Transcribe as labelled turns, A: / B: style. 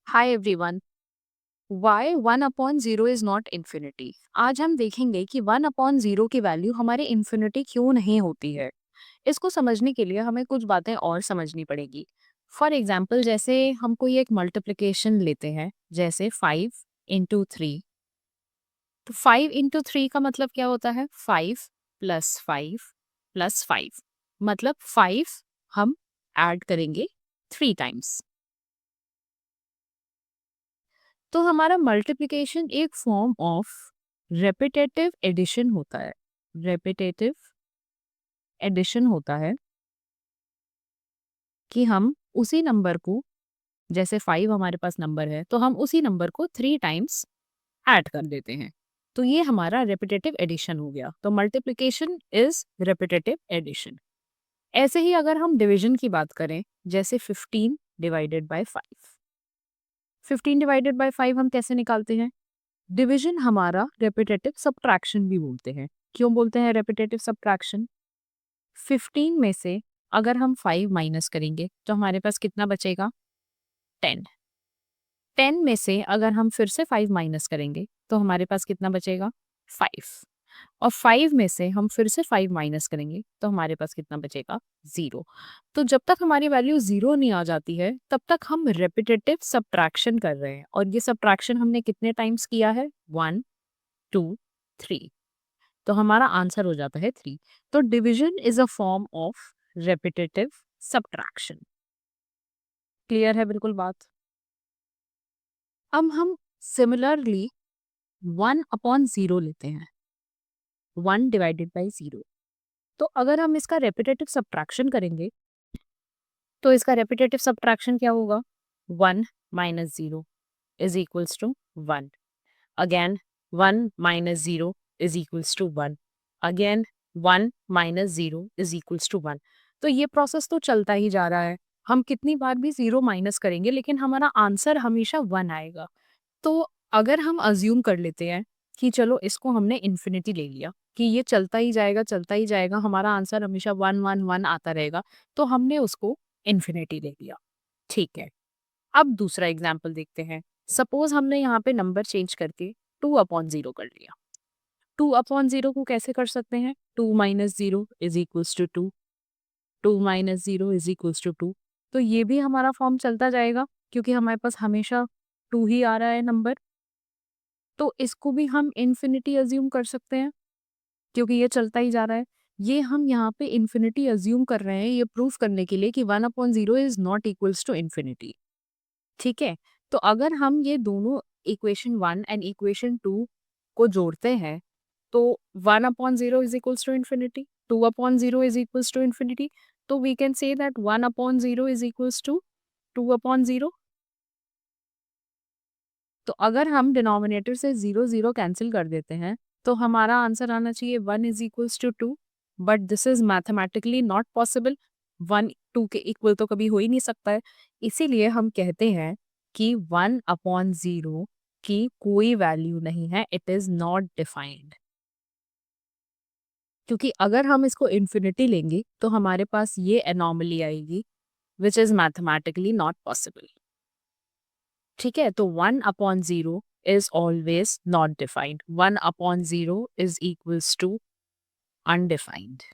A: Hi everyone. Why 1/0 is not infinity. आज हम देखेंगे कि 1/0 की वैल्यू हमारे इन्फिनिटी क्यों नहीं होती है। इसको समझने के लिए हमें कुछ बातें और समझनी पड़ेगी। फॉर एग्जाम्पल, जैसे हम कोई एक मल्टीप्लिकेशन लेते हैं, जैसे 5 इंटू 3। तो 5 इंटू 3 का मतलब क्या होता है? 5 + 5 + 5, मतलब 5 हम ऐड करेंगे 3 टाइम्स। तो हमारा मल्टीप्लिकेशन एक फॉर्म ऑफ रेपिटेटिव एडिशन होता है। रेपिटेटिव एडिशन होता है कि हम उसी नंबर को, जैसे 5 हमारे पास नंबर है, तो हम उसी नंबर को 3 टाइम्स ऐड कर देते हैं। तो ये हमारा रेपिटेटिव एडिशन हो गया। तो मल्टीप्लिकेशन इज रेपिटेटिव एडिशन। ऐसे ही अगर हम डिवीजन की बात करें, जैसे 15/5। 15/5 हम कैसे निकालते हैं? डिवीजन हमारा रेपिटेटिव सब्ट्रैक्शन भी बोलते हैं। क्यों बोलते हैं रेपिटेटिव सब्ट्रैक्शन? 15 में से अगर हम 5 माइनस करेंगे तो हमारे पास कितना बचेगा? 10। 10 में से अगर हम फिर से 5 माइनस करेंगे तो हमारे पास कितना बचेगा? 5। और 5 में से हम फिर से 5 माइनस करेंगे तो हमारे पास कितना बचेगा? 0। तो जब तक हमारी वैल्यू 0 नहीं आ जाती है, तब तक हम रेपिटेटिव सब्ट्रैक्शन कर रहे हैं। और ये सब्ट्रैक्शन हमने कितने टाइम्स किया है? 1, 2, 3। तो हमारा आंसर हो जाता है 3। तो division is a form of repetitive subtraction. Clear है बिल्कुल बात? अब हम सिमिलरली 1/0 लेते हैं। 1/0। तो अगर हम इसका रेपिटेटिव सब्ट्रैक्शन करेंगे तो इसका रेपिटेटिव सब्ट्रैक्शन क्या होगा? 1 minus 0 is equals to 1। Again 1 minus 0 is equals to 1। Again 1 minus 0 is equals to 1। तो ये प्रोसेस तो चलता ही जा रहा है। हम कितनी बार भी 0 माइनस करेंगे लेकिन हमारा आंसर हमेशा 1 आएगा। तो अगर हम अज्यूम कर लेते हैं कि चलो इसको हमने इन्फिनिटी ले लिया, कि ये चलता ही जाएगा, हमारा आंसर हमेशा 1 1 1 आता रहेगा, तो हमने उसको इन्फिनिटी ले लिया। ठीक है। अब दूसरा एग्जाम्पल देखते हैं। सपोज हमने यहाँ पे नंबर चेंज करके 2/0 कर लिया। 2/0 को कैसे कर सकते हैं? 2 minus 0 is equals to 2। 2 minus 0 is equals to 2। तो ये भी हमारा फॉर्म चलता जाएगा क्योंकि हमारे पास हमेशा 2 ही आ रहा है नंबर। तो इसको भी हम इन्फिनिटी अज्यूम कर सकते हैं क्योंकि ये चलता ही जा रहा है। ये हम यहाँ पे इन्फिनिटी अज्यूम कर रहे हैं ये प्रूफ करने के लिए कि 1/0 is not equals to infinity. ठीक है। तो अगर हम ये दोनों इक्वेशन 1 एंड इक्वेशन 2 को जोड़ते हैं तो 1/0 is equals to infinity, 2/0 is equals to infinity. तो we can say that 1/0 is equals to 2/0। तो अगर हम डिनोमिनेटर से 0 0 कैंसिल कर देते हैं तो हमारा आंसर आना चाहिए 1 is equals to 2। But this is mathematically not possible. 1 2 के इक्वल तो कभी हो ही नहीं सकता है। इसीलिए हम कहते हैं कि 1/0 की कोई वैल्यू नहीं है, इट इज नॉट डिफाइंड। क्योंकि अगर हम इसको इन्फिनिटी लेंगे तो हमारे पास ये एनॉमली आएगी which is mathematically not possible. ठीक है। तो 1/0 is always not defined. 1/0 is equals to undefined.